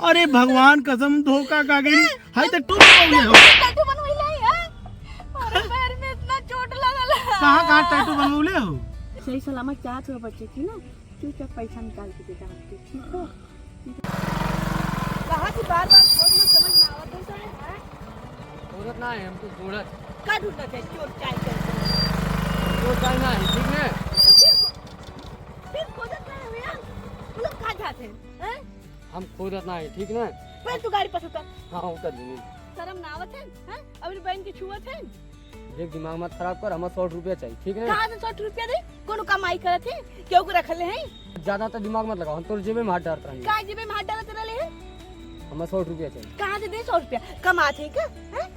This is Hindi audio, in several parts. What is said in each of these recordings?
अरे भगवान कसम धोखा का गई हाय तो टूट गए हो। टैटू बनवैले है अरे पैर में इतना चोट लगल है। कहां टैटू बनवले हो? सही सलामत चाहत हो बच्चे की ना चुपचाप पैसा निकाल के देता हमके ठीक हो। कहां से बार-बार खोज में समझ ना आवत है सर। जरूरत ना है हमको जरूरत का ढूंढत है चोर चाय कर तो चाहना है ठीक है। फिर खोजत रहे भैया तुम लोग कहां जाते हैं हम खोजत ना है ठीक ना। पहले तू गाड़ी पर उतर। हाँ उतर जमीन शर्म ना आवत है अपनी बहन की छुअत है। देख दिमाग मत खराब कर हमें 100 रुपया चाहिए ठीक है। कहां से 100 रुपया दे कोनो कमाई करत है क्यों को रखले हैं। ज्यादा तो दिमाग मत लगाओ हम तो जेबे में हाथ डालता रहे। का जेबे में हाथ डालत रहले हैं हमें 100 रुपया चाहिए। कहां से दे 100 रुपया कमात है का हैं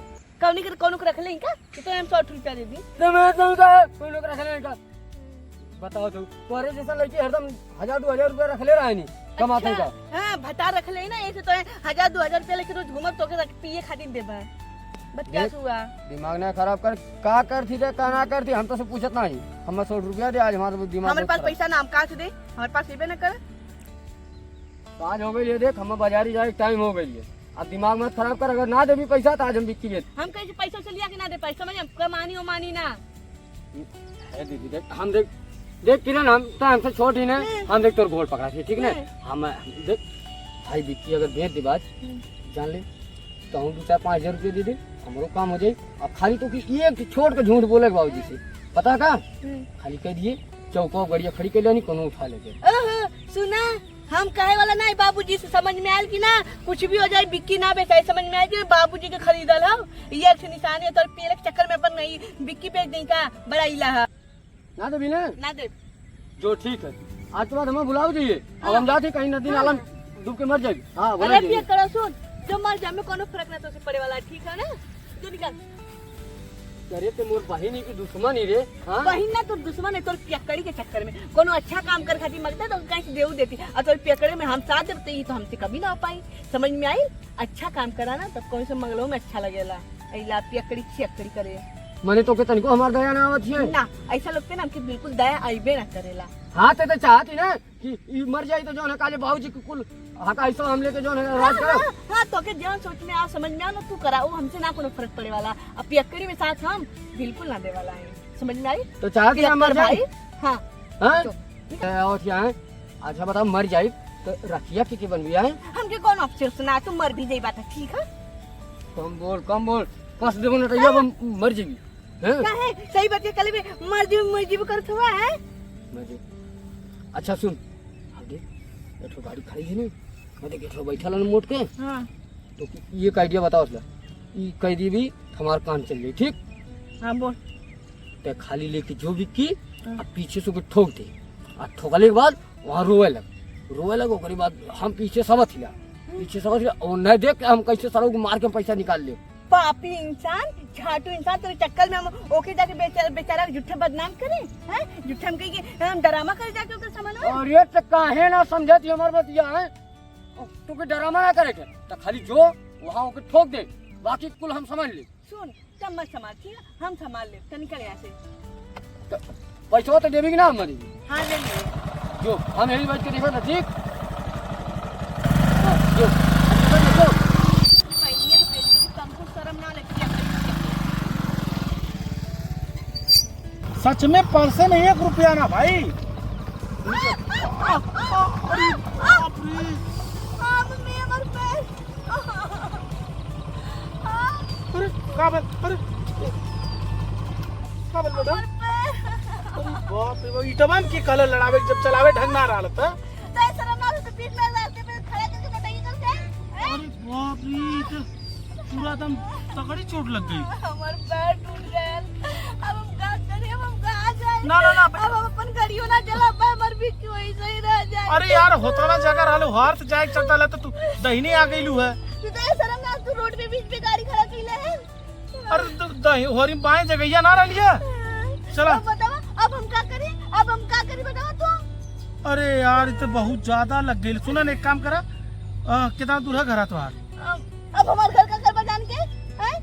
कौन के कोनो को रखले हैं का तो हम 100 रुपया दे दी। कोई लोग रख ले का बताओ तो तोरे जैसा लड़की हरदम 1000-2000 रुपया रख ले रहा है नहीं कमाते का। हां भटा रखले है ना ऐसे तो 1000-2000 रुपया लेके रोज घूमत तो के पिए खातिर देबा बट क्या हुआ। दिमाग ना खराब कर का करती रे का ना करती हम तो से पूछत नहीं हमें 100 रुपया दे आज हमारा दिमाग। हमारे पास पैसा ना हम कहां से दे हमारे पास लेबे ना कर। आज हो गई ये देख हमें बाजारी जाए टाइम हो गई है अब दिमाग मत खराब कर अगर ना दे भी पैसा तो आज हम बिक्की लेते। हम कैसे पैसा से लिया के ना दे पैसा समझ हम कमानी हो मानी ना है दीदी देख हम देख किरण हम तो हमसे छोट ही ना हम देख तोर गोल पकड़ा ठीक ना। हम देख भाई बिक्की अगर भेज दे बात जान ले तो हम 2-4-5 रुपये दे दे हमारो काम हो जाए। अब खाली तो एक छोड़ के झूठ बोले बाबूजी से पता का खाली कह दिए चौको बढ़िया खड़ी कर लेनी कोनो उठा लेके। सुना हम कहे वाला नहीं बाबूजी से समझ में आयल कि ना कुछ भी हो जाए बिक्की ना बेचाए समझ में आए कि बाबूजी के खरीदल हो ये से निशानी तो पेड़ के चक्कर में अपन नहीं बिक्की बेच दें का बड़ा इला है ना दे बिना ना दे जो ठीक है आज के बाद हमें बुलाओ दीजिए अब हम जाते कहीं नदी नाला डूब के मर जाएगी। हाँ अरे ये करो सुन जो मर जाए में कोनो फर्क ना तो से पड़े वाला ठीक है ना तू निकल। अरे ते मोर बहिनी की दुश्मन ही रे। हाँ बहिन ना तो दुश्मन है तो पियकड़ी के चक्कर में कोनो अच्छा काम कर खाती मगता तो कहीं से देऊ देती और तो पियकड़ी में हम साथ देते ही तो हमसे कभी ना हो पाई समझ में आई। अच्छा काम करा ना तब कौन से मंगलों में अच्छा लगेला ऐला पियकड़ी छियकड़ी करे मैंने तो के तनिको हमार दया ना आवत है ना ऐसा लगता है ना हमके बिल्कुल दया आइबे ना करेला। हाँ ते तो चाहती ना कि ई मर जाई तो जो है काले बाबूजी के कुल हका ऐसा हम लेके जो है राज करो। हाँ तो के जहाँ सोच में आ समझ में आ ना तू करा वो हमसे ना कोनो फर्क पड़े वाला अब पियकड़ी में साथ हम बिल्कुल ना दे वाला है समझ में आई। तो चाहती है मर भाई जाए। हाँ और क्या है अच्छा बताओ मर जाए तो रखिया की बन गया है हमके कौन अफसर सुना तू मर भी जाई बात है ठीक है। कम बोल कस देबो ना तो ये मर जाएगी हैं काहे सही बात के कल में मर्जी करत हुआ है। अच्छा सुन अब देख एठो गाड़ी खड़ी है नहीं मैं देख एठो बैठल है मोट के। हां तो ये का आइडिया बताओ उसला ई कह दी भी हमार काम चल गई ठीक। हां बोल ते खाली लेके जो भी की अब पीछे से ठोक दे और ठोकले के बाद वहां रोए लग ओकरे बाद हम पीछे सबत हिला और नहीं देख हम कैसे सरों को मार के पैसा निकाल ले। पापी इंसान झाटू इंसान तेरे चक्कर में हम ओके जाके बेचारा झूठे बदनाम करे हैं झूठे हम कहीं हम ड्रामा करे जाके ओके समझ और ये तो काहे ना समझती हमार बतिया है तो के ड्रामा ना करे तो खाली जो वहां ओके ठोक दे बाकी कुल हम समझ ले। सुन तब मत संभाल ठीक है हम संभाल ले तो निकल यहाँ से पैसा तो देवी ना हमारी। हाँ ले ले जो हम यही बैठ के देखो ना ठीक जो सच में पर्से में 1 रुपया ना भाई। ईटवन की कलर लड़ावे जब चलावे ढंग ना रहा था पूरा एकदम तगड़ी चोट लग गई। हमार पैर टूट गया अब हम का करें अब हम कहां जाए ना अब हम अपन गाड़ियों ना चला पाए मर भी क्यों ऐसे ही रह जाए। अरे यार होता ना जगह रहलो हार से जाए चलता ले तो तू दहीने आ गईलू है। तू तो शर्म ना तू रोड पे बीच में गाड़ी खड़ा कीले है। अरे तो दही होरी बाएं जगह ना रह लिया चला अब बताओ अब हम क्या करें बताओ तू। अरे यार ये तो बहुत ज्यादा लग गई। सुना एक काम करा कितना दूर है घर तुम्हार अब हमारे घर का करवा जान के हैं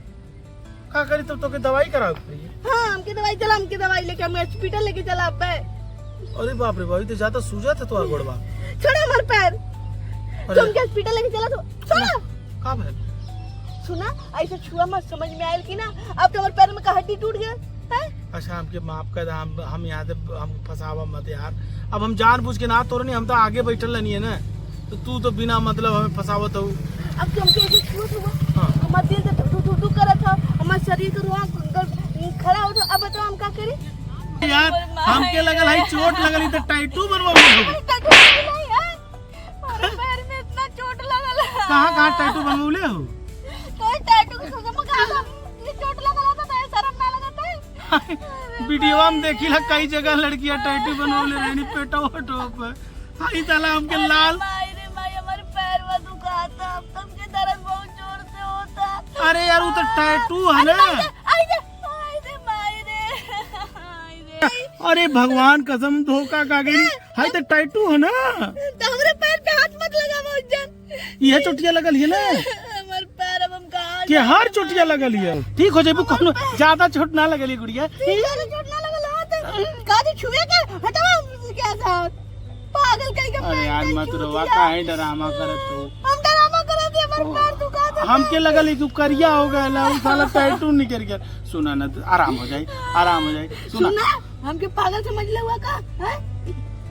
का करी तो के दवाई कराओ। हां हमके दवाई लेके हम हॉस्पिटल लेके चला अब। अरे बाप रे भाई तो ज्यादा सूजा था तुम्हारा गोड़वा। छोड़ हमारे पैर तुम के हॉस्पिटल लेके चला तो छोड़ा का भइल? सुना ऐसे छुआ मत, समझ में आयल कि ना। अब तो हमारे पैर में का हड्डी टूट गया है। अच्छा हमके माफ कर दे, हम यहाँ से हम फंसावा मत यार। अब हम जानबूझ के ना तोड़नी, हम तो आगे बैठल नहीं है ना, तो तू तो बिना मतलब हमें फंसावत हो। अब तुम के ऐसे छुआ हुआ हाँ। हमारे दिल से टू करत था, हमारे शरीर के रुआ खड़ा हो तो अब बताओ हम का करी यार हमके लगल है चोट लगल तो टैटू बनवा में अरे पैर में इतना चोट लगल है। कहाँ टैटू बनवले हो? कोई टैटू के सोचे मगा ये चोट लगल था तो शर्म ना लगता है। वीडियो में देखी ला कई जगह लड़कियां टैटू बनवले रहनी पेटो वटो पे। हाई ताला हमके लाल मायरे माय हमारे पैर में दुखाता, अब तक के दर्द बहुत जोर से होता। अरे यार वो तो टैटू है ना। अरे भगवान कसम धोखा का गई। हाई तो टैटू है ना। तो हमारे पैर पे हाथ मत लगाओ उज्जैन। यह चोटिया लगल है ना। हमारे पैर अब हम कहां के हर चोटिया लगल है। ठीक हो जाबू, कोनो ज्यादा चोट ना लगल है गुड़िया। ज्यादा चोट ना लगल हाथ का दे छुए के हटाओ क्या था पागल कहीं का। अरे यार मत रोवा, काहे ड्रामा करत हो? हम ड्रामा करत है, हमारे पैर दुखाता। हमके लगल है तू करिया हो गया ला, वो साला टैटू नहीं कर गया। सुना ना, आराम हो जाए, आराम हो जाए। सुना हमके पागल समझ ले हुआ का है?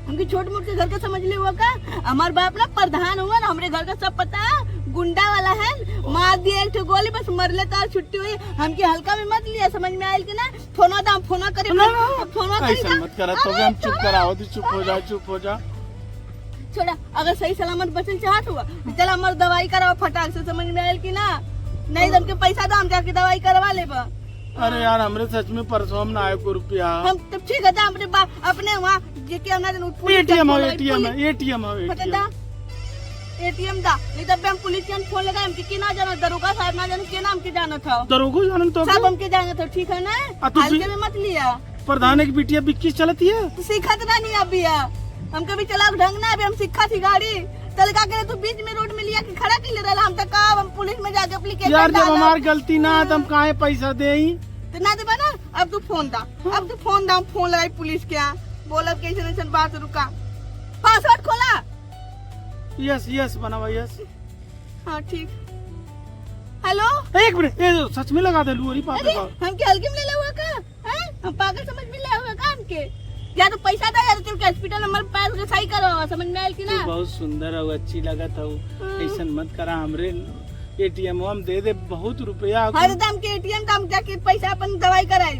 हमके छोटे मोटे घर का समझ ले हुआ का? हमारे बाप ना प्रधान हुआ ना, हमारे घर का सब पता है, गुंडा वाला है। मार दिया एक गोली, बस मरले तार छुट्टी हुई। हमके हल्का में मत लिया, समझ में आयल कि ना। फोना दाम फोना करे फोना ऐसा मत करा तो हम चुप कराओ, तो चुप हो जा, चुप हो जा। छोड़ा, अगर सही सलामत बचन चाहत हुआ तो चल हमारे दवाई कराओ फटाक से, समझ में आयल कि ना। नहीं तो हमके पैसा दो, हम जाके दवाई करवा ले। अरे यार हमरे सच में परसों हम ना आए को रुपया। हम तब ठीक है अपने वहाँ एटीएम एटीएम दा, नहीं तब हम पुलिस के फोन लगाए। हमके के ना जाना, दरोगा साहब ना जाना, के नाम के जाना था, दरोगा जाना तो सब हमके जाना था। ठीक है ना, हल्के में मत लिया। प्रधान की बिटिया बिक्की चलती है तो सीखत ना नहीं अभी हम कभी चला ढंग ना, अभी हम सीखा थी गाड़ी तल का करे तो बीच में रोड में लिया कि खड़ा के ले रहा। हम तक हम पुलिस में जाके एप्लीकेशन यार, जब हमारी गलती ना तो हम काहे पैसा दे तो ना दे ना। अब तू फोन दा, अब तू फोन दा, फोन लगाई पुलिस के यहाँ, बोला कैसे बात रुका। पासवर्ड खोला। यस यस बनावा यस। हाँ ठीक। हेलो एक मिनट, ये सच में लगा दे लू। अरे अरे हमके हल्के में ले हुआ का हैं? हम पागल समझ में ले हुआ का हमके? या तो पैसा दे या तो चल के हॉस्पिटल में पैर के सही करो, समझ में आयल कि ना। बहुत सुंदर हो, अच्छी लगत हो। ऐसा मत करा, हमरे एटीएम हम दे दे बहुत रुपया। हर दम के एटीएम दाम जाके पैसा अपन दवाई कराई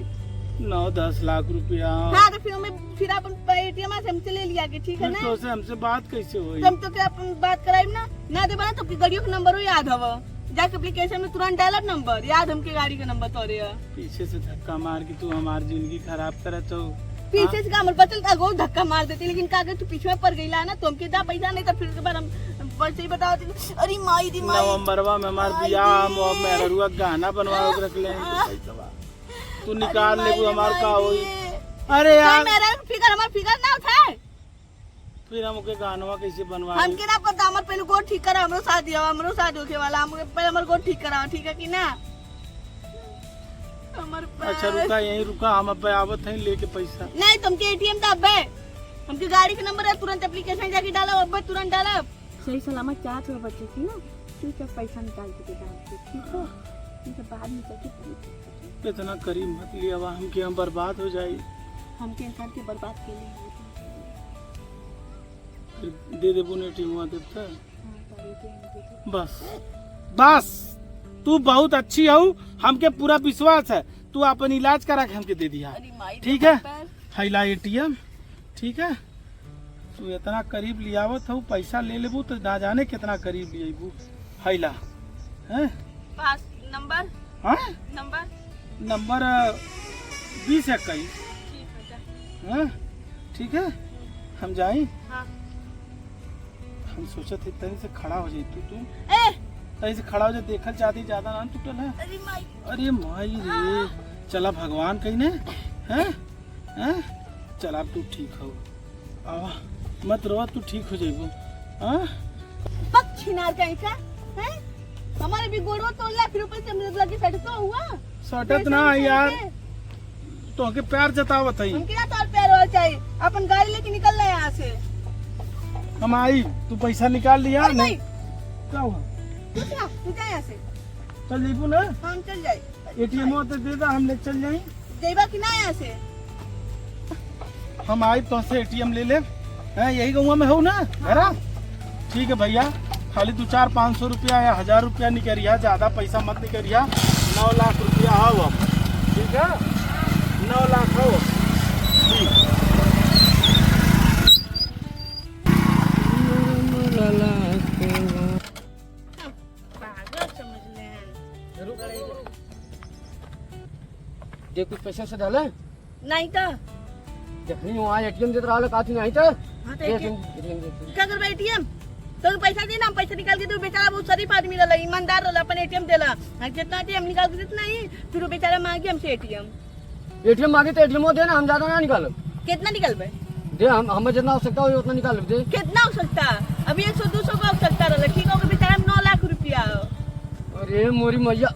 9-10 लाख रुपया। हाँ तो फिर अपन एटीएम से हमसे ले लिया के, ठीक है ना। तो हमसे बात कैसे हुई? हम तो क्या अपन बात कराई ना दे बना तो गाड़ियों का नंबर याद हवा, जाके एप्लीकेशन में तुरंत डालत नंबर याद, हमके गाड़ी का नंबर तोरे। पीछे से धक्का मार के तू हमारी जिंदगी खराब करत हो। पीछे से का बचल था गो धक्का मार देती, लेकिन का तू पीछे में पड़ गई ना, तो हमके दा पैसा नहीं तो फिर के बार हम वैसे ही बताओ। अरे माई दी माई, नवंबरवा में हमार बियाह में रुआ गाना बनवा के रख ले। तू निकाल ले वो हमार का होई। अरे यार मेरा फिगर हमार फिगर ना उठाए, फिर हमके गानवा कैसे बनवा? हमके ना पता, हमार पहले गोड़ ठीक करा, हमरो शादी होके वाला, हमके पहले हमार गोड़ ठीक करा, ठीक है कि ना। अच्छा रुका, यहीं रुका, हम अब आवत हैं लेके पैसा। नहीं तुमके एटीएम था अब्बे, हमके गाड़ी का नंबर है, तुरंत एप्लीकेशन जाके डालो अब्बे, तुरंत डालो। सही सलामत चाहत हो बच्चे की ना, ठीक है पैसा निकाल के दे, ठीक है, ठीक है, बाद में चल। इतना करीब मत लिया, हमके हम बर्बाद हो जाए। हमके इंसान के बर्बाद के लिए फिर दे दे बुने टीम देता। बस बस, तू बहुत अच्छी हो, हमके पूरा विश्वास है। तू अपन इलाज करा के हमके दे दिया, ठीक है। हैला एटीएम, ठीक है। तू इतना करीब लियावत हो, पैसा ले लेबू तो ना जाने कितना करीब लियाबू। हैला हैं पास नंबर, हाँ नंबर 20-21, हाँ ठीक है। हम जाए, हाँ। हम सोचा थे तनी से खड़ा हो जाए तू ए तनी से खड़ा हो जाए, देखल चाहती ज्यादा ना टूटल है। अरे माई रे, चला भगवान कहीं ने हैं हैं। चल अब तू ठीक हो, आवा मत रो, तू ठीक हो जाइबो। हाँ पक्षी नार कैसा है, हमारे भी गोड़ो तोड़ला, फिर ऊपर से मुझे लगे सटका हुआ। सटत ना यार, तो के प्यार जतावत है। हमके ना तोर पैर और चाहिए, अपन गाड़ी लेके निकल रहे यहाँ से। हम आई, तू पैसा निकाल लिया अरे नहीं? भाई, क्या हुआ? कुछ ना, तू जा यहाँ से। चल जीबू ना, हम चल जाए। एटीएम तो दे दा, हम ले चल जाई। देबा कि ना यहाँ से? हम आई तो से एटीएम ले ले। हैं, यही गाँव में हो ना घरा? ठीक है भैया, खाली तू 400-500 रुपया या 1000 रुपया निकलिया, ज्यादा पैसा मत निकलिया। 9 लाख रुपया आओ अब, ठीक है? 9 लाख हो ठीक। पागल समझ ले हैं। दे कुछ पैसा से डाले नहीं तो देखनी वहाँ एटीएम देते रहा काती नहीं तो हाँ तो क्या करबा एटीएम? तो पैसा दे ना, हम पैसा निकाल के तो बेचारा बहुत शरीफ आदमी रहा, ईमानदार रहा, अपन एटीएम देला। हाँ, जितना एटीएम निकाल के देते नहीं, फिर वो बेचारा मांगे हमसे एटीएम मांगे तो एटीएम दे ना, हम ज्यादा ना निकालो कितना निकलबे? दे, हम हमें जितना हो सकता है उतना निकाल दे। कितना हो सकता? अभी 100-200 का हो सकता रहा, ठीक होगा बेचारा 9 लाख रुपया। अरे मोरी मैया,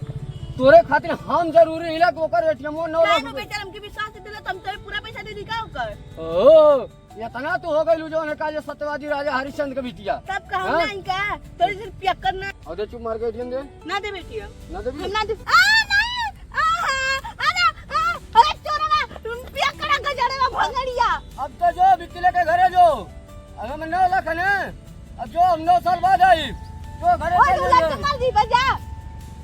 तोरे खातिर हम जरूरी नहीं कि ओकर एटीएम 9 काहे लाख नो रुपया। बेचारा हमके विश्वास से देला, तो हम तो पूरा पैसा दे दी का ओकर। ओ इतना तो हो गई जो ने का जे सत्यवादी राजा हरिश्चंद्र के बिटिया तब का हम हाँ? नहीं का तो सिर्फ पियक्कर ना और दे चुप मार के एटीएम दे ना दे बेटिया ना दे हम ना दे नहीं अरे चोरवा पियक्कर का जड़ेवा भंगड़िया। अब तो जो बिकले के घरे जो अब मैं 9 लाख है ना, अब जो हम 9 साल बाद आई जो घरे ओए चल दूल्हा जाए। के मार दी बजा।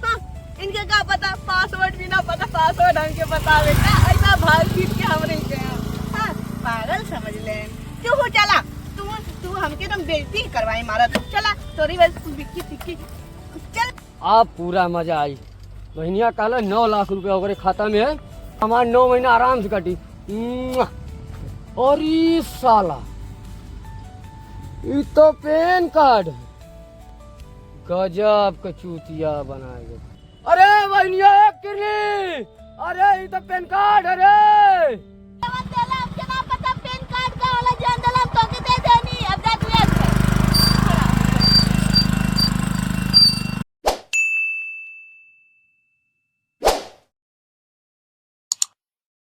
हाँ, इनके का पता, पासवर्ड भी ना पता, पासवर्ड हमके बतावे का ऐसा भाग पीट के हमरे के। हाँ, पागल समझ ले तू हो। चला तू हमके तुम बेइज्जती करवाई मारा तू। चला तोरी वजह से बिक्की टिक्की चल। आप पूरा मजा आई। महीनिया काला 9 लाख रुपया ओकरे खाता में है, हमारे 9 महीना आराम से कटी। और ये साला ये तो पैन कार्ड है, गजब का चूतिया बनाएगा। अरे बहनिया किरनी, अरे ये तो पैन कार्ड है रे।